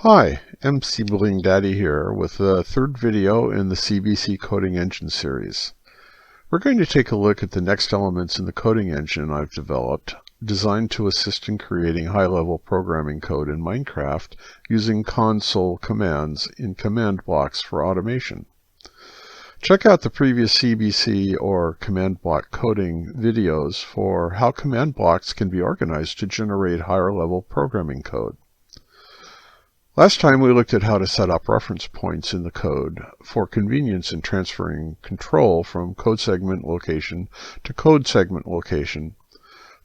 Hi, MC Bling Daddy here with the third video in the CBC Coding Engine series. We're going to take a look at the next elements in the coding engine I've developed, designed to assist in creating high-level programming code in Minecraft using console commands in command blocks for automation. Check out the previous CBC or command block coding videos for how command blocks can be organized to generate higher-level programming code. Last time we looked at how to set up reference points in the code for convenience in transferring control from code segment location to code segment location.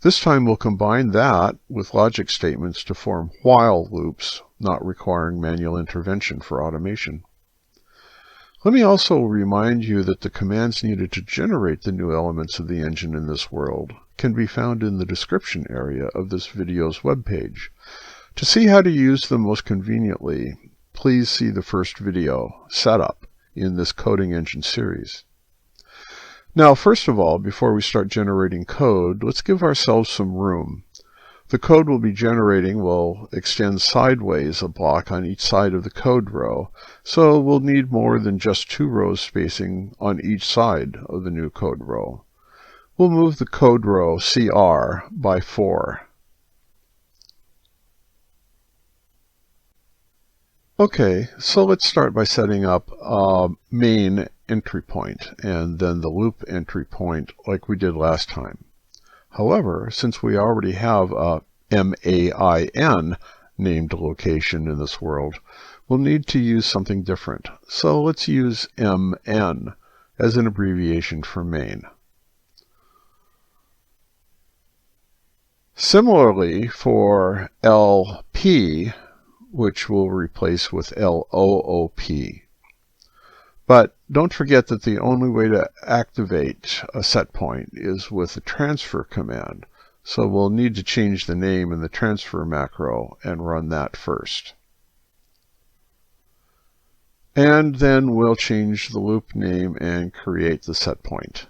This time we'll combine that with logic statements to form while loops, not requiring manual intervention for automation. Let me also remind you that the commands needed to generate the new elements of the engine in this world can be found in the description area of this video's webpage. To see how to use them most conveniently, please see the first video, Setup, in this coding engine series. Now, first of all, before we start generating code, let's give ourselves some room. The code we'll be generating will extend sideways a block on each side of the code row, so we'll need more than just 2 rows spacing on each side of the new code row. We'll move the code row CR by 4. Okay, so let's start by setting up a main entry point and then the loop entry point like we did last time. However, since we already have a MAIN named location in this world, we'll need to use something different. So let's use MN as an abbreviation for main. Similarly, for LP, which we'll replace with LOOP. But don't forget that the only way to activate a set point is with the transfer command, so we'll need to change the name in the transfer macro and run that first. And then we'll change the loop name and create the set point.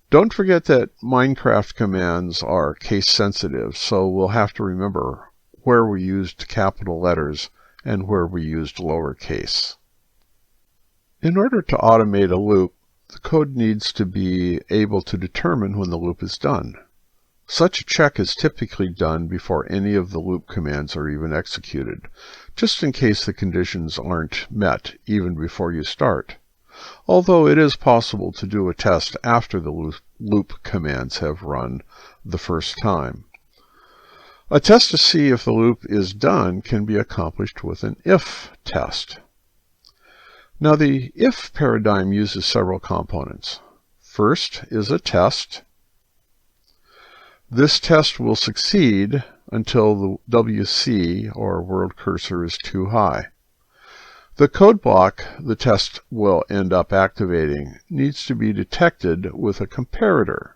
Don't forget that Minecraft commands are case sensitive, so we'll have to remember where we used capital letters and where we used lowercase. In order to automate a loop, the code needs to be able to determine when the loop is done. Such a check is typically done before any of the loop commands are even executed, just in case the conditions aren't met even before you start. Although it is possible to do a test after the loop commands have run the first time. A test to see if the loop is done can be accomplished with an if test. Now, the if paradigm uses several components. First is a test. This test will succeed until the WC, or world cursor, is too high. The code block the test will end up activating needs to be detected with a comparator.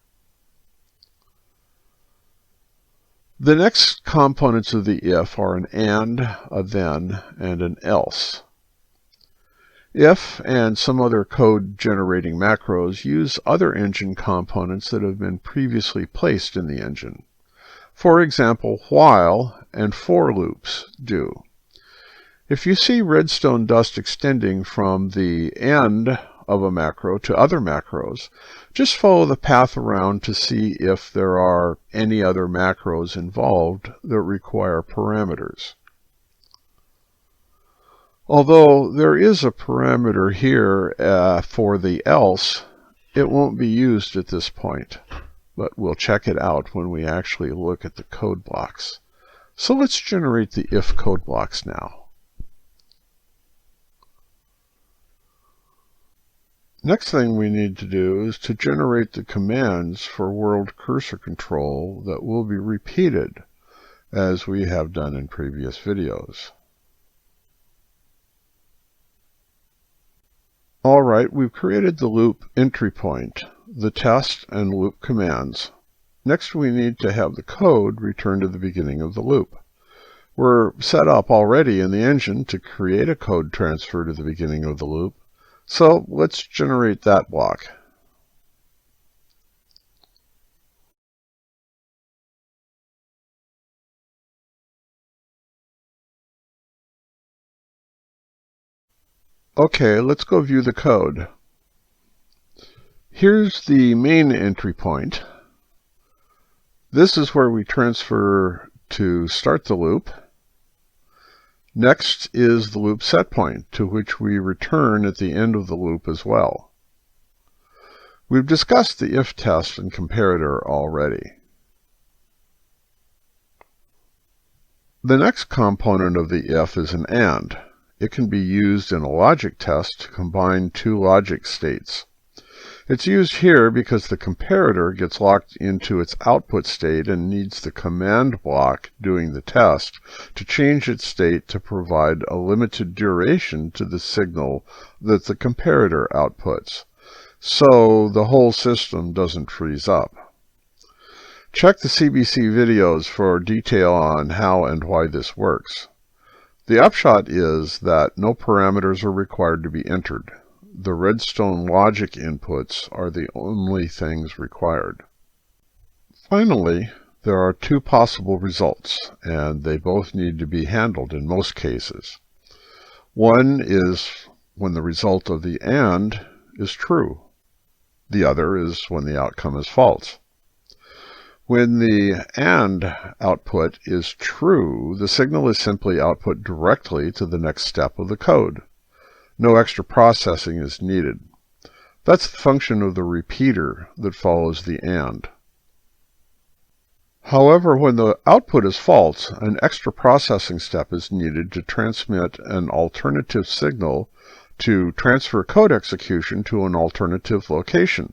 The next components of the if are an and, a then, and an else. If and some other code generating macros use other engine components that have been previously placed in the engine. For example, while and for loops do. If you see redstone dust extending from the end of a macro to other macros, just follow the path around to see if there are any other macros involved that require parameters. Although there is a parameter here for the else, it won't be used at this point, but we'll check it out when we actually look at the code blocks. So let's generate the if code blocks now. Next thing we need to do is to generate the commands for world cursor control that will be repeated as we have done in previous videos. Alright, we've created the loop entry point, the test and loop commands. Next we need to have the code return to the beginning of the loop. We're set up already in the engine to create a code transfer to the beginning of the loop. So let's generate that block. Okay, let's go view the code. Here's the main entry point. This is where we transfer to start the loop. Next is the loop set point, to which we return at the end of the loop as well. We've discussed the if test and comparator already. The next component of the if is an AND. It can be used in a logic test to combine two logic states. It's used here because the comparator gets locked into its output state and needs the command block doing the test to change its state to provide a limited duration to the signal that the comparator outputs, so the whole system doesn't freeze up. Check the CBC videos for detail on how and why this works. The upshot is that no parameters are required to be entered. The redstone logic inputs are the only things required. Finally, there are two possible results, and they both need to be handled in most cases. One is when the result of the AND is true. The other is when the outcome is false. When the AND output is true, the signal is simply output directly to the next step of the code. No extra processing is needed. That's the function of the repeater that follows the AND. However, when the output is false, an extra processing step is needed to transmit an alternative signal to transfer code execution to an alternative location.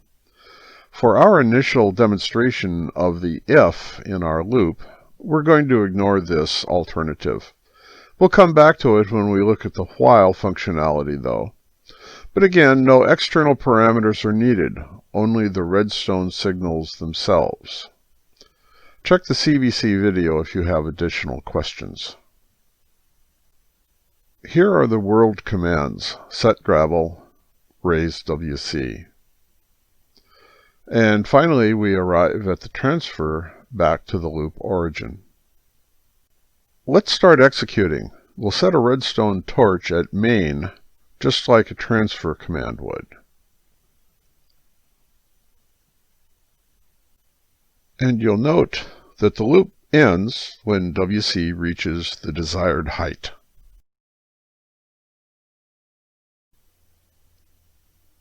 For our initial demonstration of the if in our loop, we're going to ignore this alternative. We'll come back to it when we look at the while functionality though. But again, no external parameters are needed, only the redstone signals themselves. Check the CBC video if you have additional questions. Here are the world commands: set gravel, raise WC. And finally, we arrive at the transfer back to the loop origin. Let's start executing. We'll set a redstone torch at main, just like a transfer command would. And you'll note that the loop ends when WC reaches the desired height.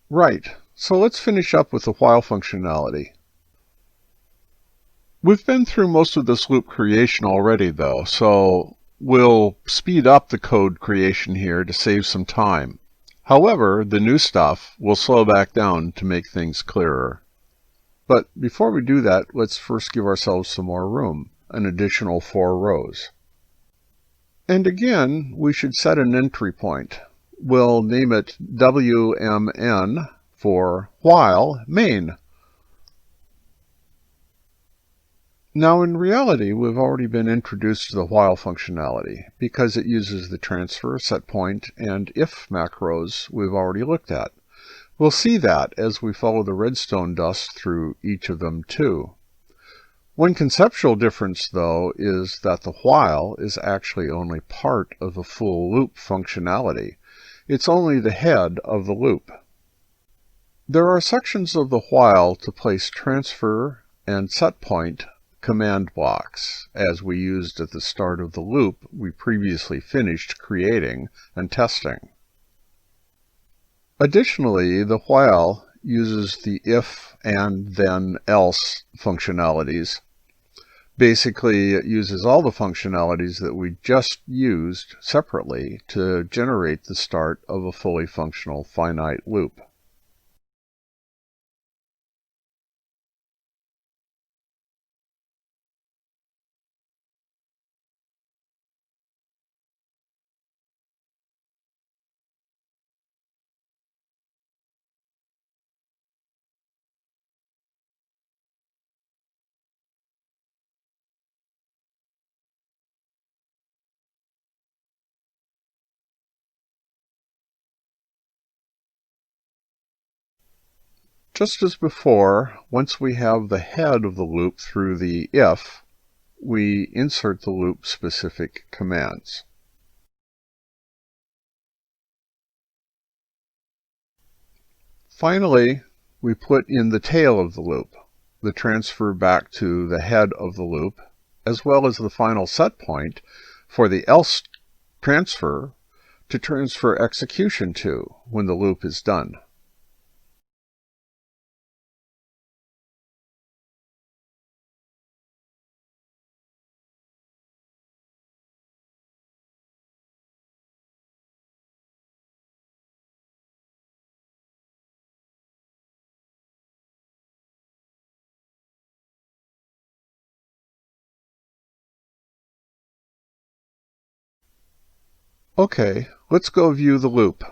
Right, so let's finish up with the while functionality. We've been through most of this loop creation already though, so we'll speed up the code creation here to save some time. However, the new stuff will slow back down to make things clearer. But before we do that, let's first give ourselves some more room, an additional 4 rows. And again, we should set an entry point. We'll name it WMN for while main. Now in reality, we've already been introduced to the while functionality because it uses the transfer, set point, and if macros we've already looked at. We'll see that as we follow the redstone dust through each of them too. One conceptual difference, though, is that the while is actually only part of the full loop functionality. It's only the head of the loop. There are sections of the while to place transfer and set point command blocks, as we used at the start of the loop we previously finished creating and testing. Additionally, the while uses the if and then else functionalities. Basically, it uses all the functionalities that we just used separately to generate the start of a fully functional finite loop. Just as before, once we have the head of the loop through the if, we insert the loop-specific commands. Finally, we put in the tail of the loop, the transfer back to the head of the loop, as well as the final set point for the else transfer to transfer execution to when the loop is done. Okay, let's go view the loop.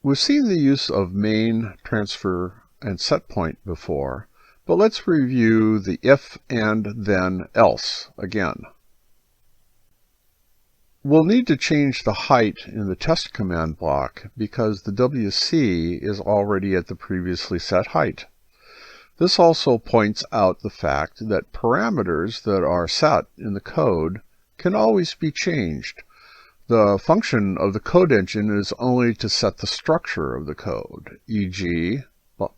We've seen the use of main, transfer, and set point before, but let's review the if and then else again. We'll need to change the height in the test command block because the WC is already at the previously set height. This also points out the fact that parameters that are set in the code can always be changed. The function of the code engine is only to set the structure of the code, e.g.,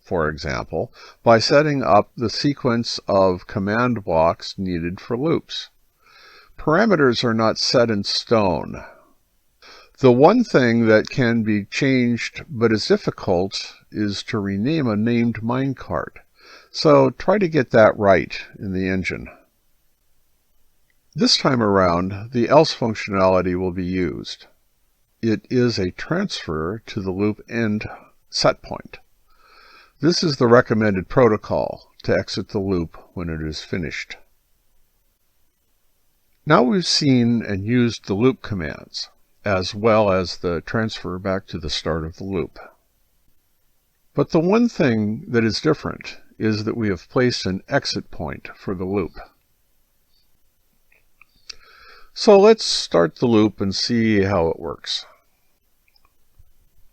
for example, by setting up the sequence of command blocks needed for loops. Parameters are not set in stone. The one thing that can be changed but is difficult is to rename a named minecart. So try to get that right in the engine. This time around, the else functionality will be used. It is a transfer to the loop end set point. This is the recommended protocol to exit the loop when it is finished. Now we've seen and used the loop commands, as well as the transfer back to the start of the loop. But the one thing that is different is that we have placed an exit point for the loop. So let's start the loop and see how it works.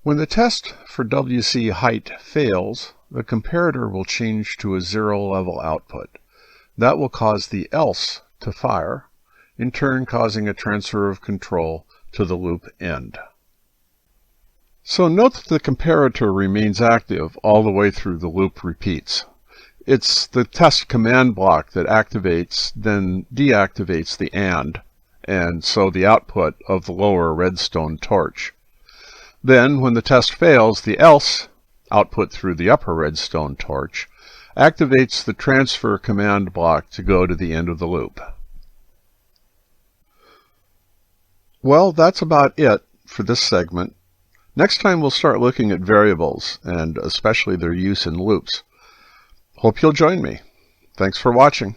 When the test for WC height fails, the comparator will change to a 0 level output. That will cause the else to fire, in turn causing a transfer of control to the loop end. So note that the comparator remains active all the way through the loop repeats. It's the test command block that activates, then deactivates the and so the output of the lower redstone torch. Then, when the test fails, the else, output through the upper redstone torch, activates the transfer command block to go to the end of the loop. Well, that's about it for this segment. Next time we'll start looking at variables, and especially their use in loops. Hope you'll join me. Thanks for watching.